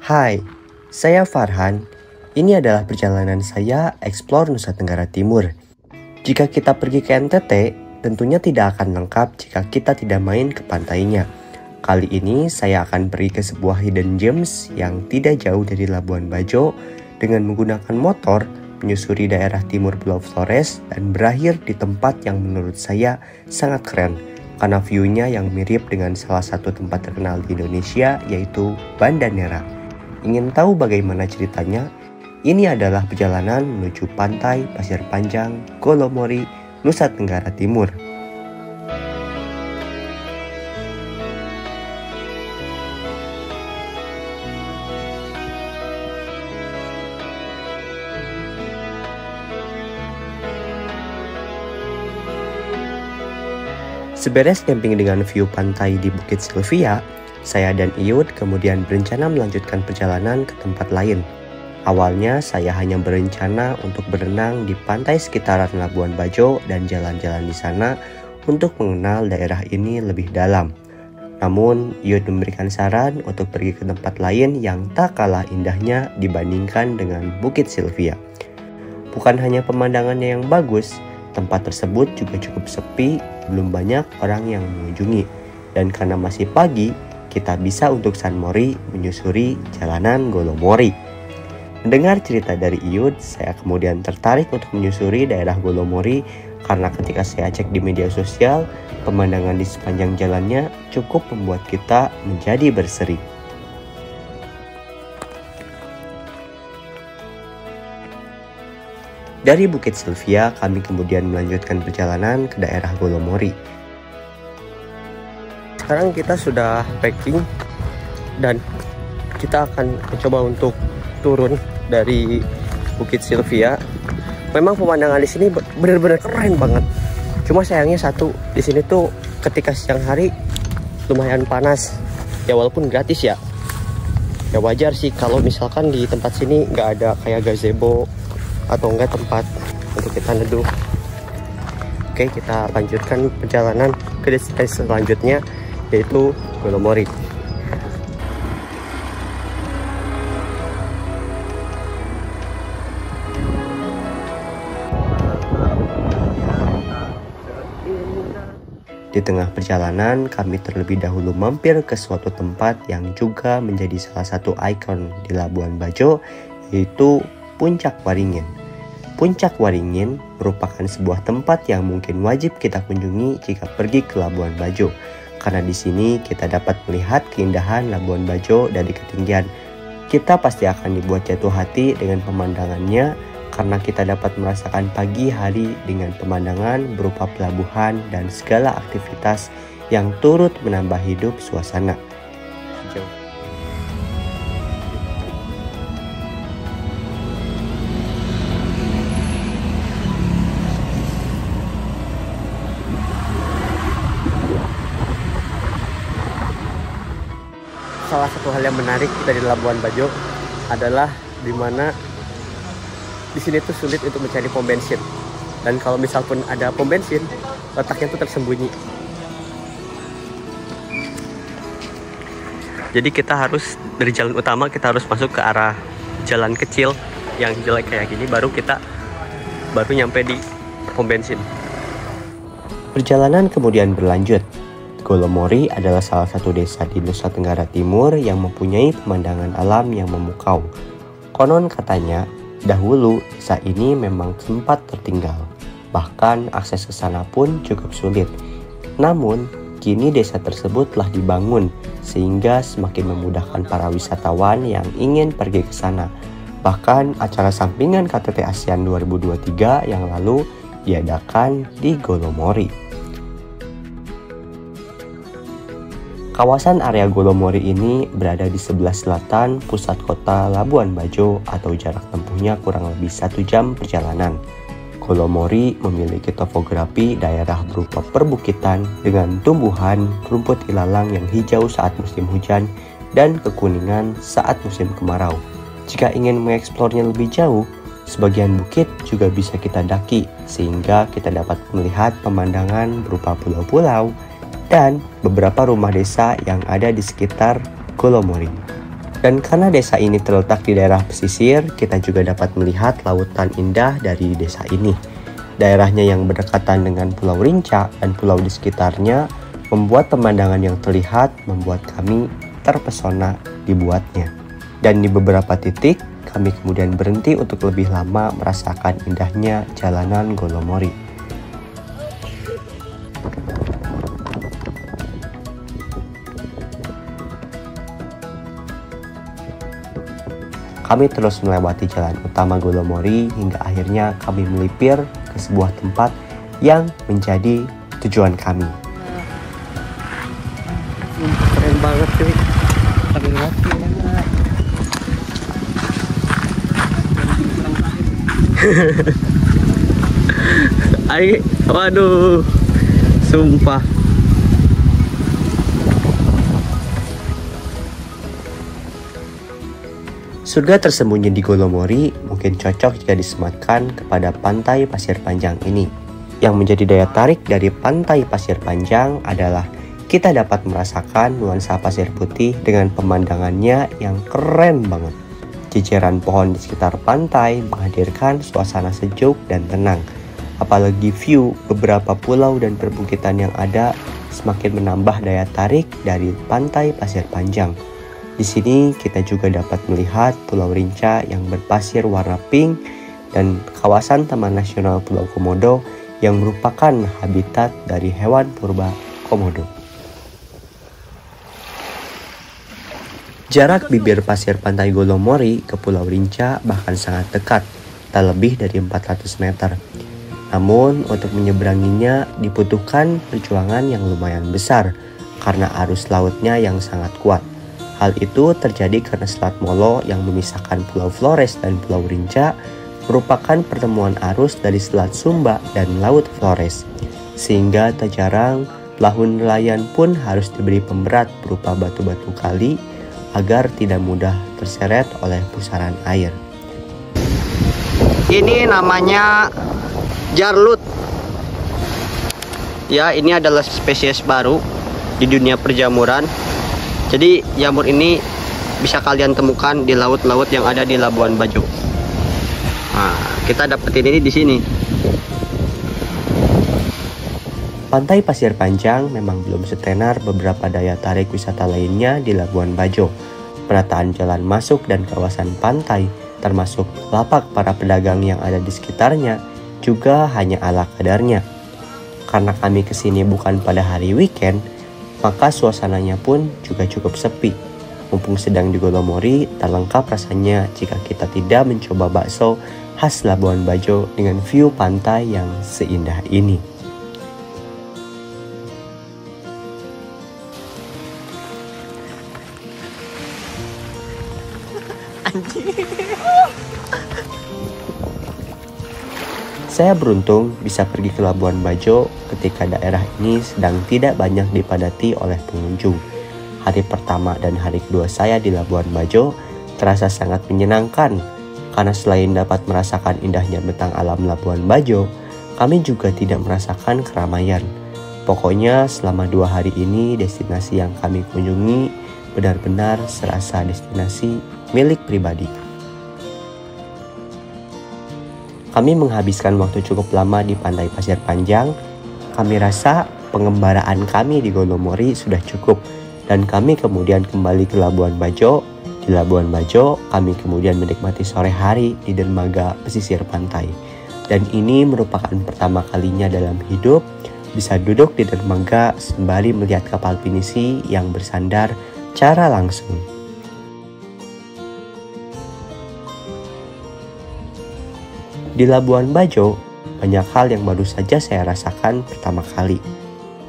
Hai, saya Farhan. Ini adalah perjalanan saya eksplor Nusa Tenggara Timur. Jika kita pergi ke NTT, tentunya tidak akan lengkap jika kita tidak main ke pantainya. Kali ini saya akan pergi ke sebuah hidden gems yang tidak jauh dari Labuan Bajo dengan menggunakan motor, menyusuri daerah timur Pulau Flores dan berakhir di tempat yang menurut saya sangat keren karena view-nya yang mirip dengan salah satu tempat terkenal di Indonesia yaitu Banda Neira. Ingin tahu bagaimana ceritanya? Ini adalah perjalanan menuju pantai Pasir Panjang, Golomori, Nusa Tenggara Timur. Seberes camping dengan view pantai di Bukit Sylvia, saya dan Iyut kemudian berencana melanjutkan perjalanan ke tempat lain. Awalnya saya hanya berencana untuk berenang di pantai sekitaran Labuan Bajo dan jalan-jalan di sana untuk mengenal daerah ini lebih dalam. Namun, Iyut memberikan saran untuk pergi ke tempat lain yang tak kalah indahnya dibandingkan dengan Bukit Sylvia. Bukan hanya pemandangannya yang bagus, tempat tersebut juga cukup sepi, belum banyak orang yang mengunjungi. Dan karena masih pagi, kita bisa untuk sunmori menyusuri jalanan Golomori. Mendengar cerita dari Iyut, saya kemudian tertarik untuk menyusuri daerah Golomori karena ketika saya cek di media sosial, pemandangan di sepanjang jalannya cukup membuat kita menjadi berseri. Dari Bukit Sylvia, kami kemudian melanjutkan perjalanan ke daerah Golomori. Sekarang kita sudah packing dan kita akan mencoba untuk turun dari Bukit Sylvia. Memang pemandangan di sini benar-benar keren banget. Cuma sayangnya satu, di sini tuh ketika siang hari lumayan panas. Ya walaupun gratis ya. Ya wajar sih kalau misalkan di tempat sini nggak ada kayak gazebo atau enggak tempat untuk kita neduh. Oke, kita lanjutkan perjalanan ke destinasi selanjutnya yaitu Golomori. Di tengah perjalanan, kami terlebih dahulu mampir ke suatu tempat yang juga menjadi salah satu ikon di Labuan Bajo, yaitu Puncak Waringin. Puncak Waringin merupakan sebuah tempat yang mungkin wajib kita kunjungi jika pergi ke Labuan Bajo, karena di sini kita dapat melihat keindahan Labuan Bajo dari ketinggian. Kita pasti akan dibuat jatuh hati dengan pemandangannya, karena kita dapat merasakan pagi hari dengan pemandangan berupa pelabuhan dan segala aktivitas yang turut menambah hidup suasana. Salah satu hal yang menarik dari Labuan Bajo adalah dimana di sini tuh sulit untuk mencari pom bensin, dan kalau misal pun ada pom bensin, letaknya tuh tersembunyi. Jadi kita harus dari jalan utama kita harus masuk ke arah jalan kecil yang jelek kayak gini, baru nyampe di pom bensin. Perjalanan kemudian berlanjut. Golomori adalah salah satu desa di Nusa Tenggara Timur yang mempunyai pemandangan alam yang memukau. Konon katanya, dahulu desa ini memang sempat tertinggal. Bahkan akses ke sana pun cukup sulit. Namun, kini desa tersebut telah dibangun sehingga semakin memudahkan para wisatawan yang ingin pergi ke sana. Bahkan acara sampingan KTT ASEAN 2023 yang lalu diadakan di Golomori. Kawasan area Golomori ini berada di sebelah selatan pusat kota Labuan Bajo atau jarak tempuhnya kurang lebih 1 jam perjalanan. Golomori memiliki topografi daerah berupa perbukitan dengan tumbuhan rumput ilalang yang hijau saat musim hujan dan kekuningan saat musim kemarau. Jika ingin mengeksplornya lebih jauh, sebagian bukit juga bisa kita daki sehingga kita dapat melihat pemandangan berupa pulau-pulau dan beberapa rumah desa yang ada di sekitar Golomori. Dan karena desa ini terletak di daerah pesisir, kita juga dapat melihat lautan indah dari desa ini. Daerahnya yang berdekatan dengan Pulau Rinca dan pulau di sekitarnya membuat pemandangan yang terlihat membuat kami terpesona dibuatnya. Dan di beberapa titik, kami kemudian berhenti untuk lebih lama merasakan indahnya jalanan Golomori. Kami terus melewati jalan utama Golomori hingga akhirnya kami melipir ke sebuah tempat yang menjadi tujuan kami. Keren banget cuy. Kami lewati enak. Waduh, sumpah. Surga tersembunyi di Golomori mungkin cocok jika disematkan kepada pantai Pasir Panjang ini. Yang menjadi daya tarik dari pantai Pasir Panjang adalah kita dapat merasakan nuansa pasir putih dengan pemandangannya yang keren banget. Jejeran pohon di sekitar pantai menghadirkan suasana sejuk dan tenang. Apalagi view beberapa pulau dan perbukitan yang ada semakin menambah daya tarik dari pantai Pasir Panjang. Di sini kita juga dapat melihat Pulau Rinca yang berpasir warna pink dan kawasan Taman Nasional Pulau Komodo yang merupakan habitat dari hewan purba komodo. Jarak bibir pasir pantai Golomori ke Pulau Rinca bahkan sangat dekat, tak lebih dari 400 meter. Namun untuk menyeberanginya dibutuhkan perjuangan yang lumayan besar karena arus lautnya yang sangat kuat. Hal itu terjadi karena Selat Molo yang memisahkan Pulau Flores dan Pulau Rinca merupakan pertemuan arus dari Selat Sumba dan Laut Flores. Sehingga tak jarang perahu nelayan pun harus diberi pemberat berupa batu-batu kali agar tidak mudah terseret oleh pusaran air. Ini namanya jarlut. Ya, ini adalah spesies baru di dunia perjamuran. Jadi jamur ini bisa kalian temukan di laut-laut yang ada di Labuan Bajo. Nah, kita dapetin ini di sini. Pantai Pasir Panjang memang belum setenar beberapa daya tarik wisata lainnya di Labuan Bajo. Penataan jalan masuk dan kawasan pantai, termasuk lapak para pedagang yang ada di sekitarnya, juga hanya ala kadarnya. Karena kami kesini bukan pada hari weekend, maka suasananya pun juga cukup sepi. Mumpung sedang di Golomori, tak lengkap rasanya jika kita tidak mencoba bakso khas Labuan Bajo dengan view pantai yang seindah ini. Saya beruntung bisa pergi ke Labuan Bajo ketika daerah ini sedang tidak banyak dipadati oleh pengunjung. Hari pertama dan hari kedua saya di Labuan Bajo terasa sangat menyenangkan karena selain dapat merasakan indahnya bentang alam Labuan Bajo, kami juga tidak merasakan keramaian. Pokoknya selama 2 hari ini destinasi yang kami kunjungi benar-benar serasa destinasi milik pribadi. Kami menghabiskan waktu cukup lama di pantai Pasir Panjang. Kami rasa pengembaraan kami di Golomori sudah cukup dan kami kemudian kembali ke Labuan Bajo. Di Labuan Bajo, kami kemudian menikmati sore hari di dermaga pesisir pantai. Dan ini merupakan pertama kalinya dalam hidup bisa duduk di dermaga sembari melihat kapal pinisi yang bersandar secara langsung. Di Labuan Bajo, banyak hal yang baru saja saya rasakan pertama kali.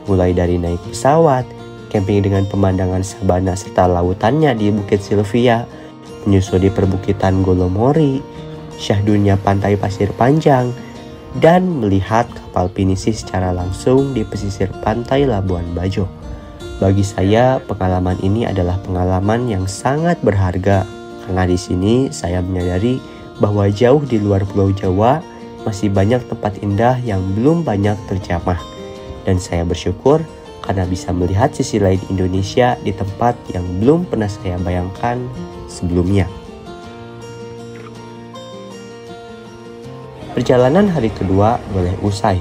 Mulai dari naik pesawat, camping dengan pemandangan sabana serta lautannya di Bukit Silvia, menyusuri perbukitan Golomori, syahdunya pantai Pasir Panjang, dan melihat kapal pinisi secara langsung di pesisir pantai Labuan Bajo. Bagi saya, pengalaman ini adalah pengalaman yang sangat berharga karena di sini saya menyadari bahwa jauh di luar Pulau Jawa masih banyak tempat indah yang belum banyak terjamah. Dan saya bersyukur karena bisa melihat sisi lain Indonesia di tempat yang belum pernah saya bayangkan sebelumnya. Perjalanan hari kedua boleh usai,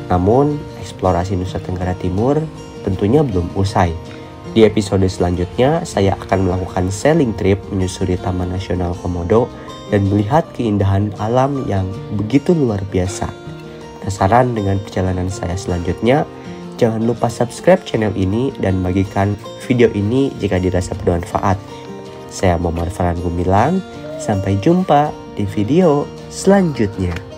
namun eksplorasi Nusa Tenggara Timur tentunya belum usai. Di episode selanjutnya, saya akan melakukan sailing trip menyusuri Taman Nasional Komodo dan melihat keindahan alam yang begitu luar biasa. Penasaran dengan perjalanan saya selanjutnya? Jangan lupa subscribe channel ini dan bagikan video ini jika dirasa bermanfaat. Saya Muhammad Farhan Gumilang, sampai jumpa di video selanjutnya.